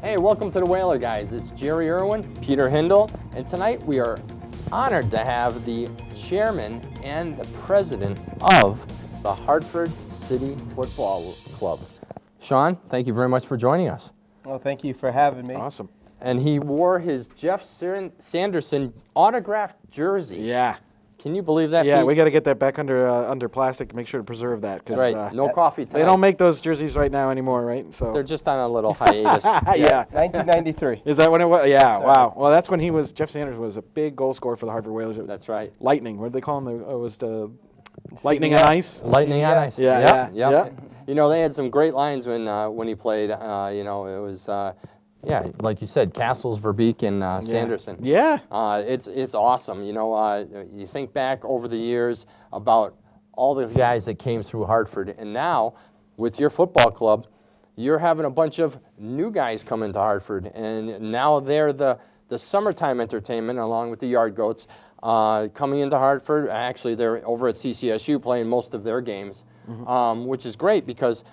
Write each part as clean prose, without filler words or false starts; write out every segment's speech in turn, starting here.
Hey, welcome to the Whaler Guys. It's Jerry Irwin, Peter Hindle, and tonight we are honored to have the chairman and the president of the Hartford City Football Club. Shawn, thank you very much for joining us. Well, thank you for having me. Awesome. And he wore his Jeff Sanderson autographed jersey. Yeah. Can you believe that? Yeah, we got to get that back under plastic. Make sure to preserve that. That's right. No coffee time. They don't make those jerseys right now anymore, right? So They're just on a little hiatus. yeah. 1993. Is that when it was? Yeah. Yes, Wow. Well, that's when Jeff Sanders was a big goal scorer for the Hartford Whalers. That's right. Lightning. What did they call him? It was the Lightning on Ice. Lightning on Ice. Yeah. Yeah. You know, they had some great lines when he played. You know, it was like you said, Castles, Verbeek, and Sanderson. Yeah. It's awesome. You know, you think back over the years about all the guys that came through Hartford, and now with your football club, you're having a bunch of new guys come into Hartford, and now they're the summertime entertainment along with the Yard Goats coming into Hartford. Actually, they're over at CCSU playing most of their games, which is great because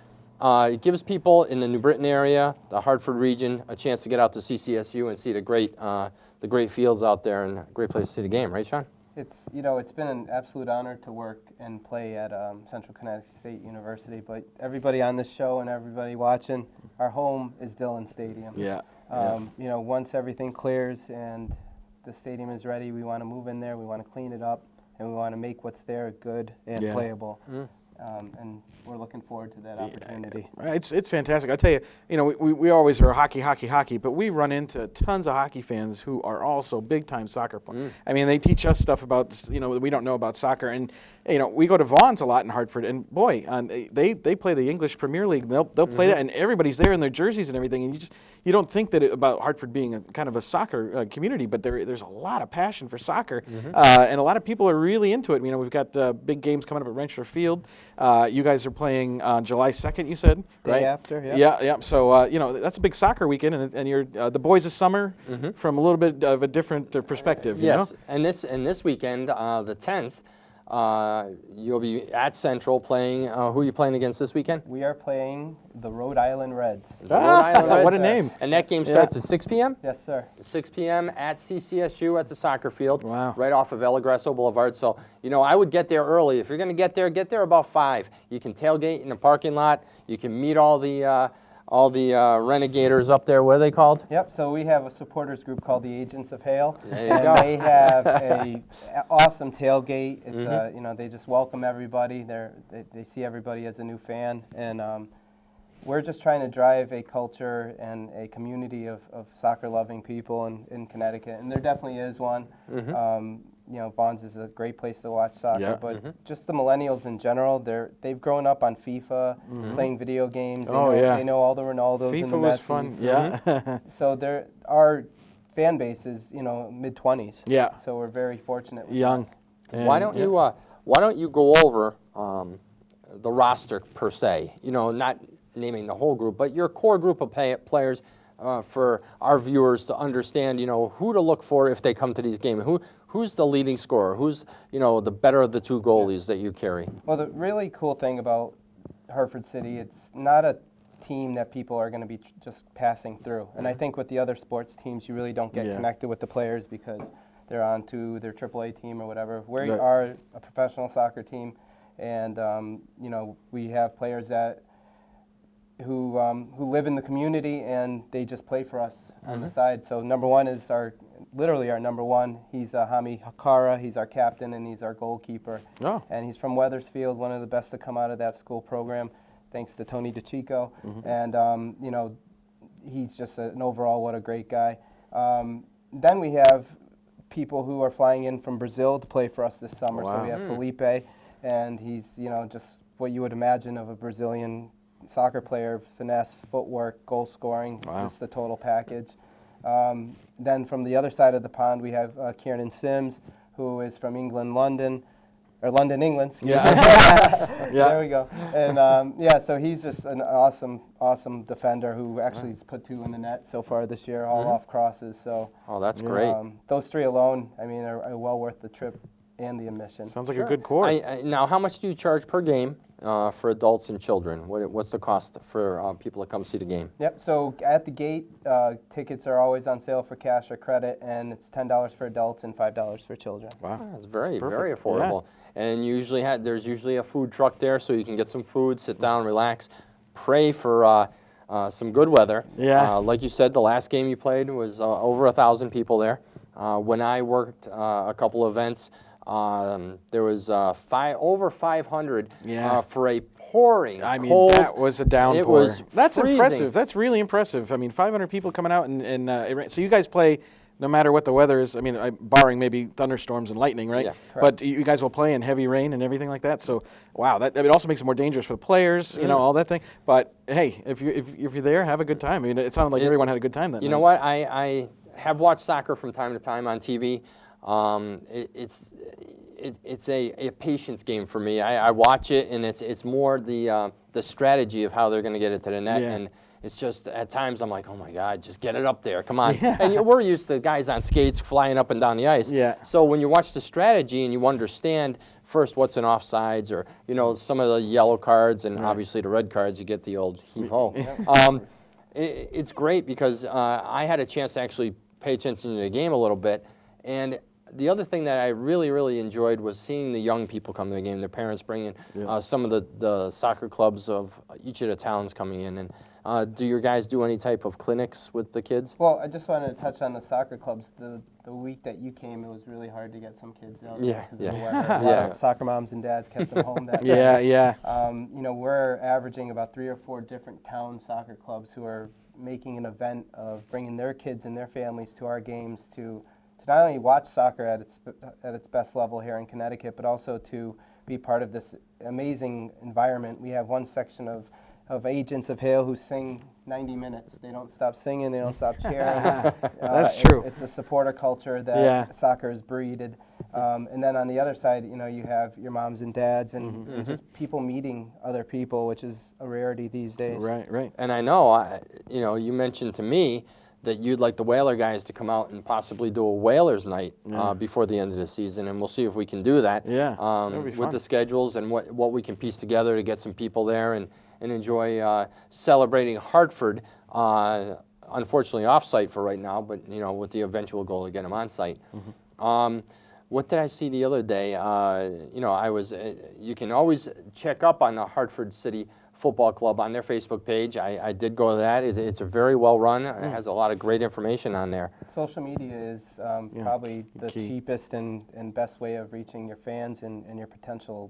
it gives people in the New Britain area, the Hartford region, a chance to get out to CCSU and see the great fields out there and a great place to see the game, right, Shawn? It's been an absolute honor to work and play at Central Connecticut State University. But everybody on this show and everybody watching, our home is Dillon Stadium. Yeah. You know, once everything clears and the stadium is ready, we want to move in there. We want to clean it up, and we want to make what's there good and playable. And we're looking forward to that opportunity. It's fantastic. I tell you, you know, we always are hockey, but we run into tons of hockey fans who are also big-time soccer players. I mean, they teach us stuff about, you know, that we don't know about soccer. And, you know, we go to Vaughn's a lot in Hartford, and boy, they play the English Premier League. They'll play that, and everybody's there in their jerseys and everything. And you don't think that about Hartford being a kind of a soccer community, but there's a lot of passion for soccer, and a lot of people are really into it. You know, we've got big games coming up at Rentschler Field. You guys are playing on July 2nd, you said, right? Day after, Yeah. So, you know, that's a big soccer weekend, and you're the boys of summer from a little bit of a different perspective, you know? And this weekend, the 10th, you'll be at Central playing. Who are you playing against this weekend? We are playing the Rhode Island Reds. The Rhode Island Reds. What a name. And that game starts at 6 p.m.? Yes, sir. 6 p.m. at CCSU at the soccer field, Wow. right off of El Egreso Boulevard. So, you know, I would get there early. If you're going to get there about 5. You can tailgate in the parking lot. You can meet all the renegators up there. What are they called? Yep, so we have a supporters group called the Agents of Hail, There you and go. they have a awesome tailgate. It's you know, they just welcome everybody. They see everybody as a new fan, and we're just trying to drive a culture and a community of soccer-loving people in Connecticut, and there definitely is one. You know, Vaughn's is a great place to watch soccer, but just the millennials in general, they've grown up on FIFA, playing video games. They know all the Ronaldos and the FIFA was Messis. fun, yeah. So our fan base is, you know, mid-20s. Yeah. So we're very fortunate. With Young. Why don't you go over the roster per se? You know, not naming the whole group, but your core group of players for our viewers to understand. You know, who to look for if they come to these games. Who's the leading scorer? Who's, you know, the better of the two goalies that you carry? Well, the really cool thing about Hartford City, it's not a team that people are going to be just passing through. And I think with the other sports teams, you really don't get connected with the players because they're on to their AAA team or whatever. We are a professional soccer team, and you know, we have players who live in the community and they just play for us on the side. So number one is literally our number one. He's Hami Hakara. He's our captain and he's our goalkeeper. Oh. And he's from Weathersfield, one of the best to come out of that school program, thanks to Tony DeChico. And you know, he's just an overall what a great guy. Then we have people who are flying in from Brazil to play for us this summer. Wow. So we have Felipe, and he's, you know, just what you would imagine of a Brazilian soccer player: finesse, footwork, goal scoring, just the total package. Then from the other side of the pond, we have Kieran Sims, who is from England, England. Excuse me. There we go. And so he's just an awesome defender who actually has put 2 in the net so far this year, all off crosses. So that's great. Those 3 alone, I mean, are well worth the trip and the admission. Sounds like a good core. Now, how much do you charge per game? for adults and children? What's the cost for people to come see the game? Yep. So at the gate, tickets are always on sale for cash or credit, and it's $10 for adults and $5 for children. Wow. It's very, Perfect. very affordable. And there's usually a food truck there, so you can get some food, sit down, relax, pray for some good weather. Yeah. Like you said, the last game you played was over 1,000 people there. When I worked a couple events, there was over 500 for a pouring cold. That was a downpour. It was That's freezing. impressive. That's really impressive. I mean, 500 people coming out, and so you guys play no matter what the weather is. I mean, barring maybe thunderstorms and lightning, right? Yeah. But you guys will play in heavy rain and everything like that. So, wow, it also makes it more dangerous for the players, you know, all that thing. But hey, if you're there, have a good time. I mean, it sounded like everyone had a good time that night. You know what? I have watched soccer from time to time on TV. It's a patience game for me. I watch it, and it's more the strategy of how they're going to get it to the net. Yeah. And it's just at times I'm like, oh my God, just get it up there, come on. And we're used to guys on skates flying up and down the ice. Yeah. So when you watch the strategy and you understand first what's an offsides, or some of the yellow cards and obviously the red cards, you get the old heave-ho. It's great because I had a chance to actually pay attention to the game a little bit, and the other thing that I really, really enjoyed was seeing the young people come to the game, their parents bringing some of the soccer clubs of each of the towns coming in. And do your guys do any type of clinics with the kids? Well, I just wanted to touch on the soccer clubs. The week that you came, it was really hard to get some kids out there because of the weather. A lot of soccer moms and dads kept them home that day. We're averaging about 3 or 4 different town soccer clubs who are making an event of bringing their kids and their families to our games to not only watch soccer at its best level here in Connecticut, but also to be part of this amazing environment. We have one section of Agents of Hail who sing 90 minutes. They don't stop singing, they don't stop cheering. That's true. It's a supporter culture that soccer has breeded. And then on the other side, you have your moms and dads and just people meeting other people, which is a rarity these days. Right. And I know, you mentioned to me that you'd like the Whaler guys to come out and possibly do a Whalers night before the end of the season, and we'll see if we can do that. Yeah, that'd be with fun. the schedules and what we can piece together to get some people there and enjoy celebrating Hartford. Unfortunately, off-site for right now, but with the eventual goal to get them on site. What did I see the other day? I was. You can always check up on the Hartford City Football Club on their Facebook page. I did go to that. It's a very well run. It has a lot of great information on there. Social media is probably the cheapest and best way of reaching your fans and your potential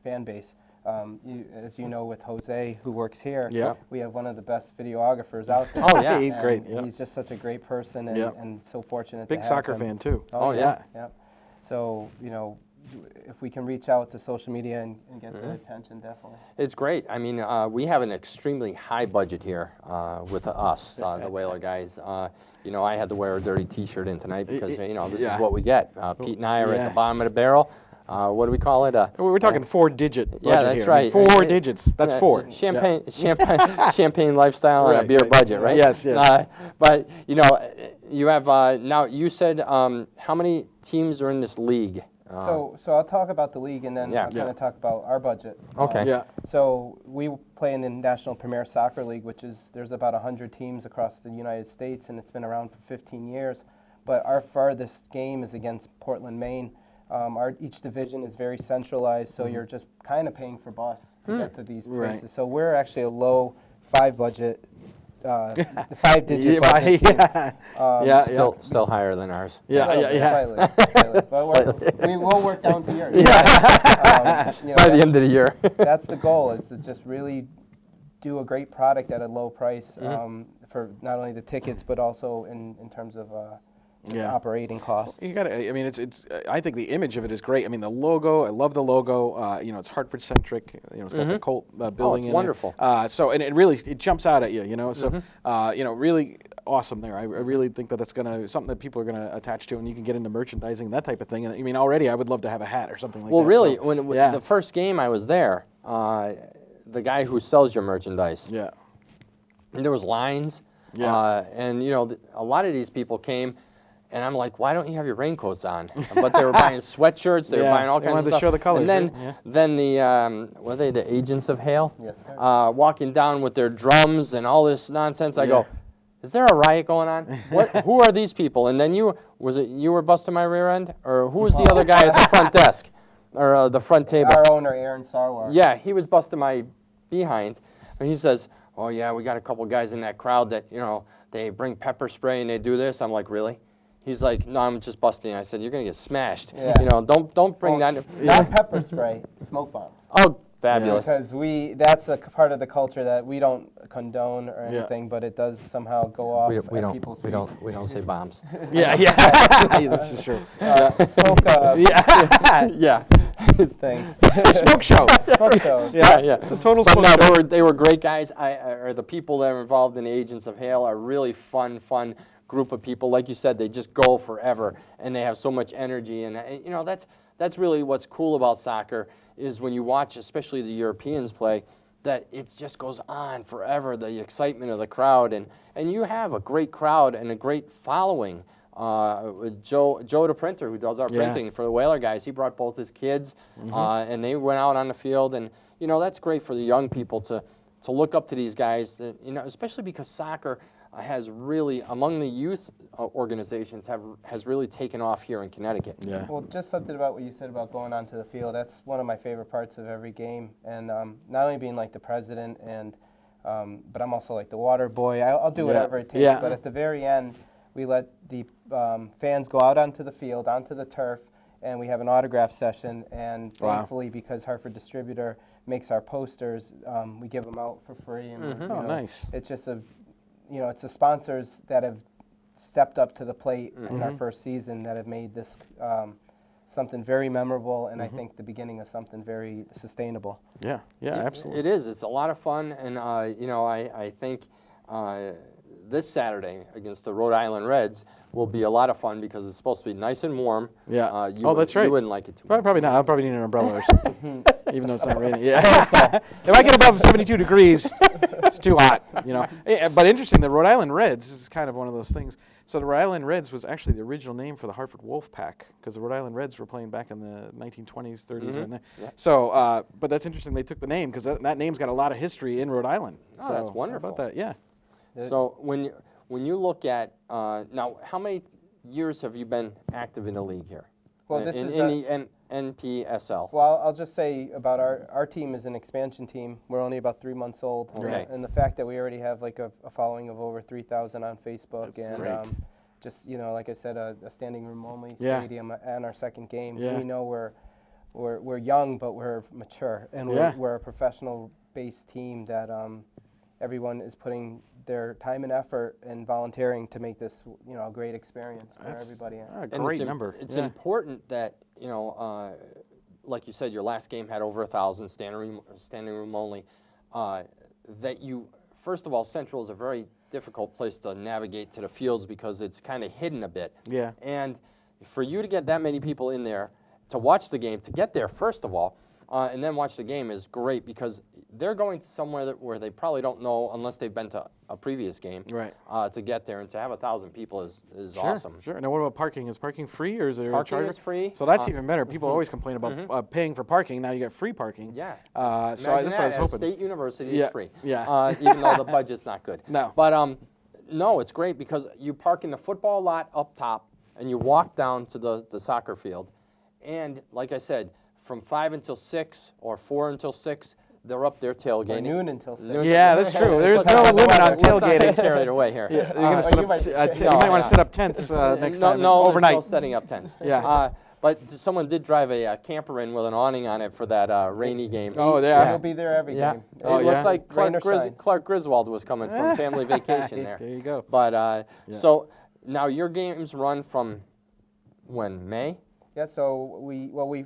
fan base. As you know, with Jose, who works here, we have one of the best videographers out there. Oh, yeah. He's great. He's just such a great person and so fortunate Big to have soccer him. fan, too. Oh, yeah. So, if we can reach out to social media and get their attention, definitely. It's great. I mean, we have an extremely high budget here with us, the Whaler guys. I had to wear a dirty T-shirt in tonight because, this is what we get. Pete and I are at the bottom of the barrel. What do we call it? We're talking 4-digit budget yeah, that's here. right. 4 digits. That's 4. Champagne lifestyle and a beer budget, right? Yes. But you have now. You said how many teams are in this league? So I'll talk about the league and then I'm going to talk about our budget. Okay. So we play in the National Premier Soccer League, there's about 100 teams across the United States, and it's been around for 15 years. But our farthest game is against Portland, Maine. Each division is very centralized, so you're just kind of paying for bus to get to these places. So we're actually a low 5-digit budget. Still higher than ours. Slightly. But we will work down to yours. By the end of the year. That's the goal, is to just really do a great product at a low price for not only the tickets but also in terms of operating costs. You got to. I mean, it's. I think the image of it is great. I mean, the logo. I love the logo. It's Hartford centric. It's got the Colt building. It's wonderful. So it really jumps out at you. So really awesome there. I really think that's something that people are gonna attach to, and you can get into merchandising and that type of thing. And I mean, already I would love to have a hat or something like that. Well, really, when the first game I was there, the guy who sells your merchandise. Yeah. And there was lines. And a lot of these people came. And I'm like, why don't you have your raincoats on? But they were buying sweatshirts. They were buying all they kinds of wanted stuff. to show the colors, And then, right? Yeah. then the were they the Agents of Hail? Yes, sir. Walking down with their drums and all this nonsense. I Yeah. go, is there a riot going on? Who are these people? And then you were busting my rear end, or who was the other guy at the front desk, or the front table? Our owner, Aaron Sarwar. Yeah, he was busting my behind, and he says, "Oh yeah, we got a couple guys in that crowd that they bring pepper spray and they do this." I'm like, "Really?" He's like, "No, I'm just busting." I said, "You're gonna get smashed. Yeah. Don't bring that." Not pepper spray, smoke bombs. Oh, fabulous. Because that's a part of the culture that we don't condone or Yeah. anything, but it does somehow go off We at don't people's we feet. don't say bombs. Yeah, that's for sure. Smoke Yeah, things. smoke show. Smoke shows. Yeah. It's a total But smoke no, show. they were great guys. Or the people that are involved in the Agents of Hail are really fun group of people. Like you said, they just go forever, and they have so much energy. And that's really what's cool about soccer is when you watch, especially the Europeans play, that it just goes on forever. The excitement of the crowd, and you have a great crowd and a great following. Joe the printer, who does our Yeah. printing for the Whaler guys, he brought both his kids, and they went out on the field, and that's great for the young people to look up to these guys. That especially because soccer has really, among the youth organizations, has really taken off here in Connecticut. Yeah. Well, just something about what you said about going onto the field. That's one of my favorite parts of every game, and not only being like the president, but I'm also like the water boy. I'll do whatever it takes. Yeah. But at the very end, we let the fans go out onto the field, onto the turf, and we have an autograph session. And Wow. thankfully, because Hartford Distributor makes our posters, we give them out for free. And Oh, nice. It's just it's the sponsors that have stepped up to the plate in our first season that have made this something very memorable, and I think the beginning of something very sustainable. Yeah, absolutely. It is. It's a lot of fun, and I think this Saturday against the Rhode Island Reds will be a lot of fun because it's supposed to be nice and warm. Yeah. That's right. You wouldn't like it too much. Probably not. I'll probably need an umbrella or something, even though it's not raining. Yeah. If I get above 72 degrees, it's too hot. But interesting, the Rhode Island Reds is kind of one of those things. So the Rhode Island Reds was actually the original name for the Hartford Wolf Pack because the Rhode Island Reds were playing back in the 1920s, 30s, right there. Yeah. So, but that's interesting. They took the name because that name's got a lot of history in Rhode Island. Oh, so that's wonderful. How about that? Yeah. So when you look at now, how many years have you been active in the league here? Well, this in is the NPSL. Well, I'll just say about our team is an expansion team. We're only about 3 months old, Okay. and the fact that we already have like a following of over 3,000 on Facebook, That's and great. just like I said, a standing room only Yeah. stadium and our second game. Yeah. We know we're young, but we're mature, and Yeah. we're a professional-based team that everyone is putting their time and effort and volunteering to make this a great experience for everybody. A And great it's number. It's Yeah. important that like you said, your last game had over 1,000 standing room only. That you first of all, Central is a very difficult place to navigate to the fields because it's kind of hidden a bit. Yeah. And for you to get that many people in there to watch the game, to get there first of all, and then watch the game is great because they're going to somewhere where they probably don't know unless they've been to a previous game. Right. To get there and to have 1,000 people is Sure, awesome. Sure. Now, what about parking? Is parking free or is there Parking a charge? is free. So that's even better. People always complain about paying for parking. Now you get free parking. Yeah. So Imagine that's what I was that, at hoping. State University, Yeah, it's free. yeah. Even though the budget's not good. No. But no, it's great because you park in the football lot up top and you walk down to the soccer field. And like I said, from 5 until 6 or 4 until 6, they're up there Or tailgating. noon until 6. Noon. Yeah, that's true. There's Let's no not- limit on let's not get tailgating. carried away here. Yeah, you're gonna set you up. might- You might want to set up tents next time. No, overnight. there's no setting up tents. Yeah. But someone did drive a camper in with an awning on it for that rainy game. Oh, yeah. You'll be there every Yeah. game. Oh, It yeah? looked like Rain or shine. Clark Griswold was coming from family vacation there. There you go. But so now your games run from when? May? Yeah, so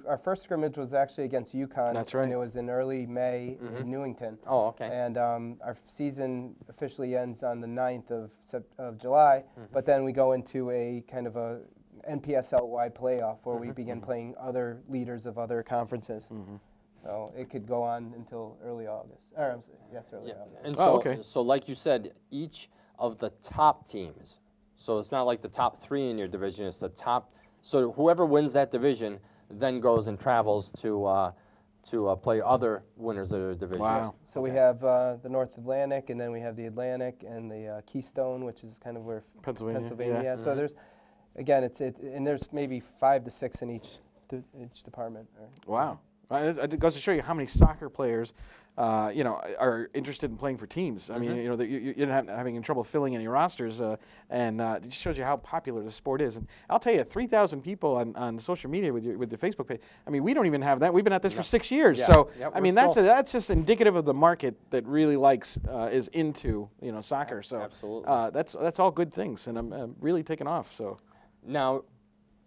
our first scrimmage was actually against UConn. That's right. And it was in early May in Newington. Oh, okay. And our season officially ends on the 9th of July, but then we go into a kind of a NPSL-wide playoff where we begin playing other leaders of other conferences. So it could go on until early August. Or, early August. And Oh, so, okay. so like you said, each of the top teams, So it's not like the top 3 in your division. It's the top. So whoever wins that division then goes and travels to play other winners of their division. Wow. So we have the North Atlantic, and then we have the Atlantic and the Keystone, which is kind of where Pennsylvania. Yeah. So there's, again, and there's maybe 5 to 6 in each department. Wow. It goes to show you how many soccer players, are interested in playing for teams. I mean, you're not having trouble filling any rosters, and it just shows you how popular the sport is. And I'll tell you, 3,000 people on social media with the Facebook page. I mean, we don't even have that. We've been at this for 6 years. Yeah. So Yep, I mean, that's just indicative of the market that really is into soccer. So Absolutely. That's all good things, and I'm really taking off. So Now,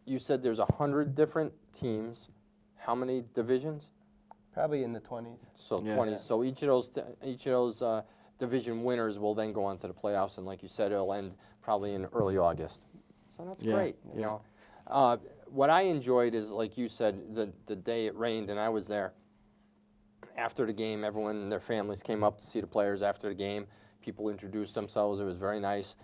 you said there's 100 different teams. How many divisions? Probably in the 20s. So Yeah. 20. So each of those division winners will then go on to the playoffs, and like you said, it'll end probably in early August. So that's great. You know, what I enjoyed is, like you said, the day it rained, and I was there. After the game, everyone and their families came up to see the players after the game. People introduced themselves. It was very nice.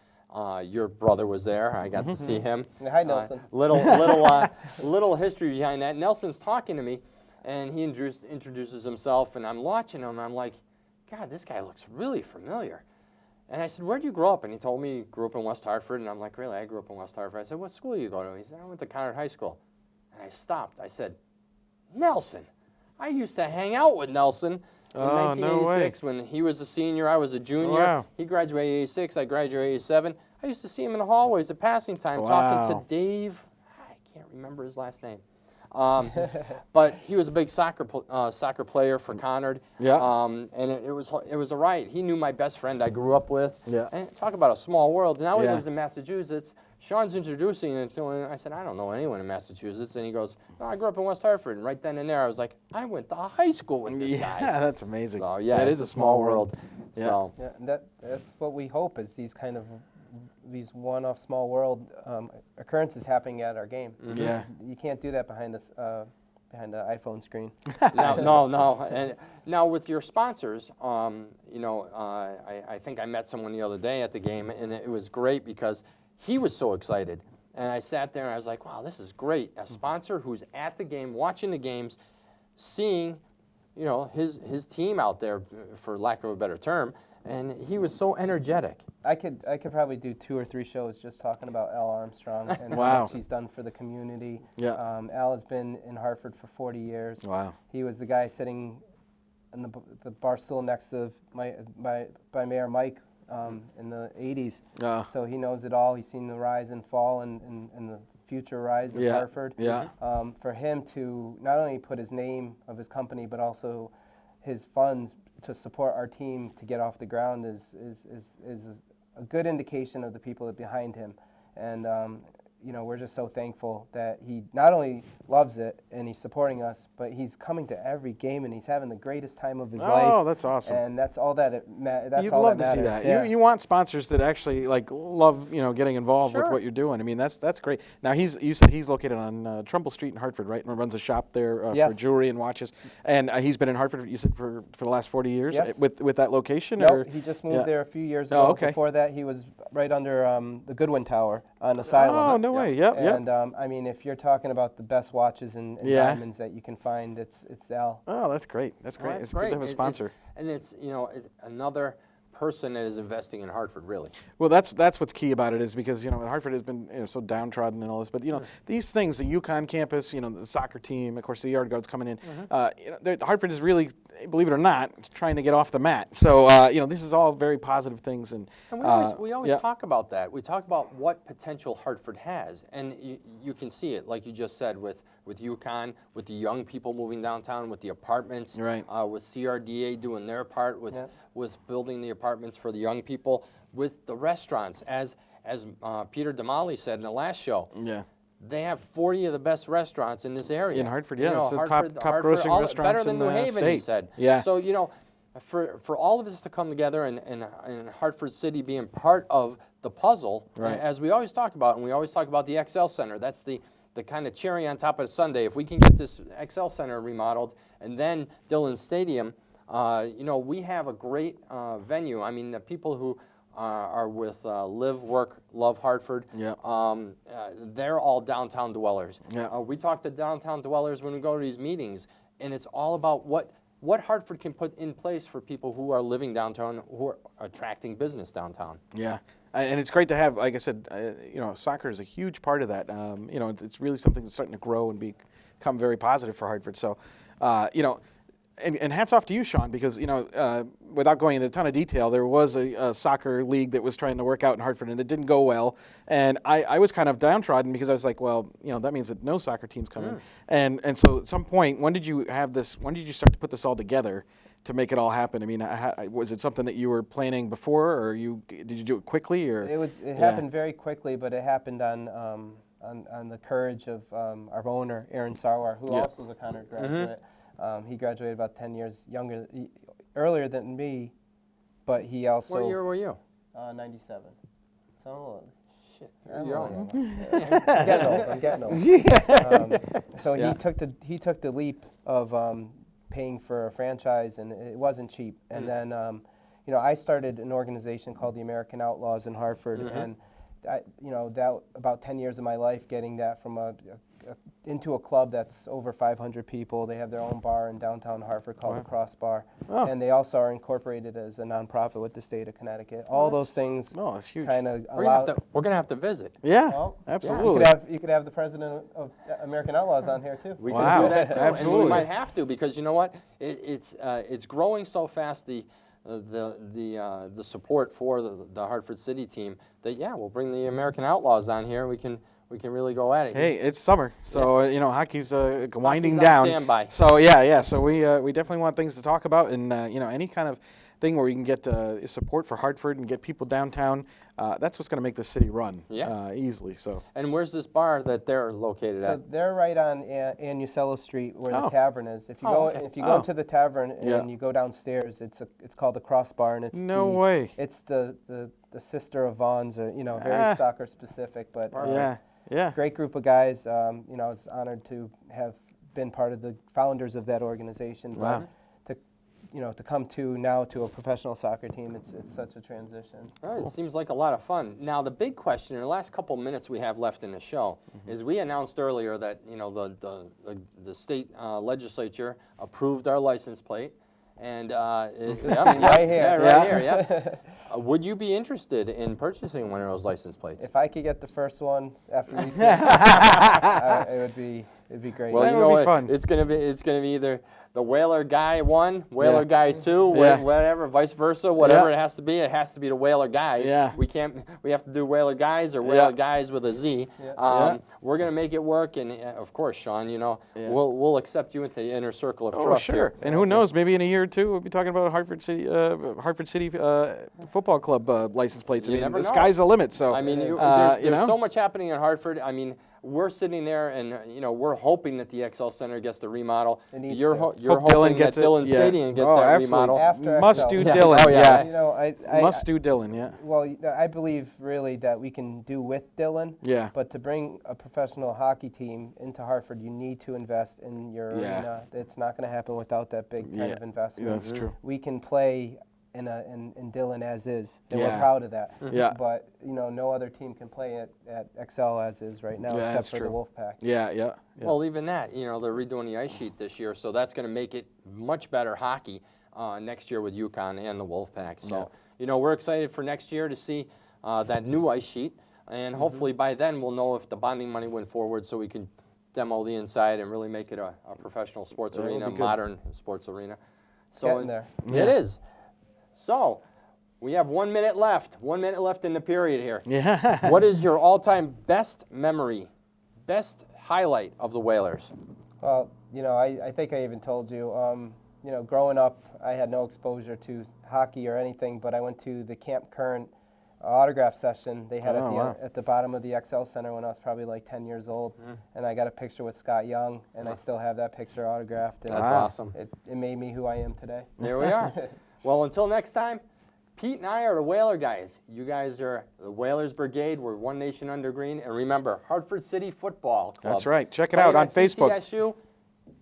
Your brother was there. I got to see him. Hi, Nelson. Little history behind that. Nelson's talking to me, and he introduces himself, and I'm watching him, and I'm like, God, this guy looks really familiar. And I said, where'd you grow up? And he told me he grew up in West Hartford, and I'm like, really? I grew up in West Hartford. I said, what school do you go to? He said, I went to Conard High School. And I stopped. I said, Nelson. I used to hang out with Nelson. In 1986, when he was a senior, I was a junior. Wow. He graduated 86, I graduated 87. I used to see him in the hallways at passing time talking to Dave. I can't remember his last name. But he was a big soccer player for Conard. Yeah. And it was a riot. He knew my best friend I grew up with. Yeah. And talk about a small world. Now he Yeah. lives in Massachusetts. Shawn's introducing him to him. I said, I don't know anyone in Massachusetts. And he goes, no, I grew up in West Hartford. And right then and there, I was like, I went to high school with this guy. Yeah, that's amazing. So, yeah, that it's is a small world. Yeah. So, Yeah, and that's what we hope is these one-off small world occurrences happening at our game. Yeah. You can't do that behind an iPhone screen. no. And now with your sponsors, I think I met someone the other day at the game, and it was great because he was so excited. And I sat there and I was like, wow, this is great. A sponsor who's at the game, watching the games, seeing, his team out there, for lack of a better term, and he was so energetic. I could probably do 2 or 3 shows just talking about Al Armstrong and Wow. how much he's done for the community. Yeah. Al has been in Hartford for 40 years. Wow. He was the guy sitting in the bar stool next to by Mayor Mike in the 80s. Yeah. So he knows it all. He's seen the rise and fall and the future rise of Hartford. Yeah. For him to not only put his name of his company, but also his funds to support our team to get off the ground is a good indication of the people behind him. And we're just so thankful that he not only loves it and he's supporting us, but he's coming to every game and he's having the greatest time of his life. Oh, that's awesome. And that's all that that's You'd all love that to see matters. that. Yeah. You want sponsors that actually love getting involved with Sure. what you're doing. I mean that's great. Now you said he's located on Trumbull Street in Hartford, right? And runs a shop there Yes. for jewelry and watches. And he's been in Hartford. You said for the last 40 years. Yes. With that location. Nope, or? he just moved Yeah. there a few years ago. Oh, okay. Before that, he was right under the Goodwin Tower on Asylum. Oh no way. Yep. And I mean, if you're talking about the best watches and Yeah. diamonds that you can find, it's Al. Oh, that's great. That's great. Well, It's good to have a sponsor. It's another person that is investing in Hartford, really. Well, that's what's key about it is because Hartford has been so downtrodden and all this, but these things, the UConn campus, the soccer team, of course the Yard Guards coming in, Hartford is really, believe it or not, trying to get off the mat. So this is all very positive things, and we always talk about that. We talk about what potential Hartford has, and you can see it, like you just said, with UConn, with the young people moving downtown, with the apartments, right. With CRDA doing their part with building the apartments for the young people, with the restaurants, as Peter Damali said in the last show. Yeah. They have 40 of the best restaurants in this area. In Hartford, yeah. It's the Hartford, top grossing restaurants better than in New the Haven, state. he said. Yeah. So, for all of this to come together and Hartford City being part of the puzzle, Right. as we always talk about, and we always talk about the XL Center, that's the kind of cherry on top of the sundae. If we can get this XL Center remodeled and then Dillon Stadium, we have a great venue. I mean, the people who are with Live, Work, Love Hartford. Yeah. They're all downtown dwellers. Yeah. We talk to downtown dwellers when we go to these meetings, and it's all about what Hartford can put in place for people who are living downtown, who are attracting business downtown. Yeah, and it's great to have, like I said, soccer is a huge part of that. It's really something that's starting to grow and become very positive for Hartford. So, and hats off to you, Shawn, because, without going into a ton of detail, there was a soccer league that was trying to work out in Hartford, and it didn't go well. And I was kind of downtrodden because I was like, well, that means that no soccer team's coming. And so at some point, when did you start to put this all together to make it all happen? I mean, was it something that you were planning before, or did you do it quickly? Or It happened very quickly, but it happened on the courage of our owner, Aaron Sarwar, who also is a Conard graduate. He graduated about 10 years earlier than me, but he also... What year were you? 97. So, shit. You're young. I'm getting old. So he took the leap of paying for a franchise, and it wasn't cheap. And then, I started an organization called the American Outlaws in Hartford, and that about 10 years of my life getting that from into a club that's over 500 people. They have their own bar in downtown Hartford called the Crossbar, and they also are incorporated as a nonprofit with the state of Connecticut. All those things that's huge. kind of We're gonna have to visit. Yeah, Well, absolutely. you could have the president of American Outlaws on here too. We Wow, can do that too, absolutely. and we might have to, because you know what? It's growing so fast, the support for the Hartford City team, that we'll bring the American Outlaws on here. We can really go at it. Hey, it's summer, so hockey's winding Hockey's on down. standby. So so we definitely want things to talk about, and any kind of thing where we can get support for Hartford and get people downtown. That's what's going to make the city run easily. So. And where's this bar that they're located So at? they're right on Annucello Street where the tavern is. If you go into the tavern and you go downstairs, it's called the Crossbar, and it's way. It's the sister of Vaughn's, very soccer specific, but great group of guys. I was honored to have been part of the founders of that organization. Wow. But to come to a professional soccer team, it's such a transition. All right, it seems like a lot of fun. Now, the big question in the last couple minutes we have left in the show is we announced earlier that the state legislature approved our license plate, and right here. right here. Would you be interested in purchasing one of those license plates? If I could get the first one after we it'd be great. Well, That you would know be what? fun. It's gonna be either the Whaler guy 1, Whaler guy 2, whatever, vice versa, whatever it has to be. It has to be the Whaler guys. Yeah. We have to do Whaler guys or Whaler guys with a Z. We're gonna make it work, and of course, Shawn, we'll accept you into the inner circle of trust. Sure. Here. And who knows? Maybe in a year or two, we'll be talking about Hartford City Football Club license plates. You never the know. sky's the limit. So I mean, there's there's so much happening in Hartford. I mean, we're sitting there, and we're hoping that the XL Center gets the remodel. It needs You're to. hoping Dillon that gets it. Dillon Stadium gets that absolutely. remodel. After Must XL. do Yeah. Dillon. Oh, yeah. I Must do Dillon. Yeah. Well, I believe really that we can do with Dillon. Yeah. But to bring a professional hockey team into Hartford, you need to invest in your arena. It's not going to happen without that big kind of investment. That's true. We can play in Dillon as is, and Yeah. we're proud of that. Yeah. But no other team can play at XL as is right now, except that's for true. the Wolfpack. Yeah. Well, even that, they're redoing the ice sheet this year, so that's going to make it much better hockey next year with UConn and the Wolfpack. So, we're excited for next year to see that new ice sheet, and hopefully by then we'll know if the bonding money went forward, so we can demo the inside and really make it a professional sports That would arena, be good. modern sports arena. So Getting there. It is. So, we have 1 minute left. 1 minute left in the period here. Yeah. What is your all-time best memory, best highlight of the Whalers? Well, I think I even told you, growing up, I had no exposure to hockey or anything, but I went to the Camp Current autograph session they had at the bottom of the XL Center when I was probably like 10 years old, and I got a picture with Scott Young, and I still have that picture autographed. And That's awesome. It made me who I am today. There we are. Well, until next time, Pete and I are the Whaler guys. You guys are the Whalers Brigade. We're One Nation Under Green. And remember, Hartford City Football Club. That's right. Check it Playing out on at Facebook. CCSU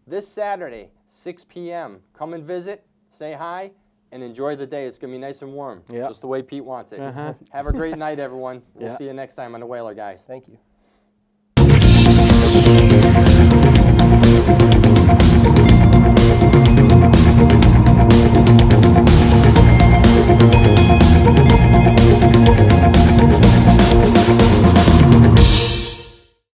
this Saturday, 6 p.m. Come and visit, say hi, and enjoy the day. It's going to be nice and warm, Yeah. just the way Pete wants it. Uh-huh. Have a great night, everyone. We'll Yeah. see you next time on the Whaler, guys. Thank you.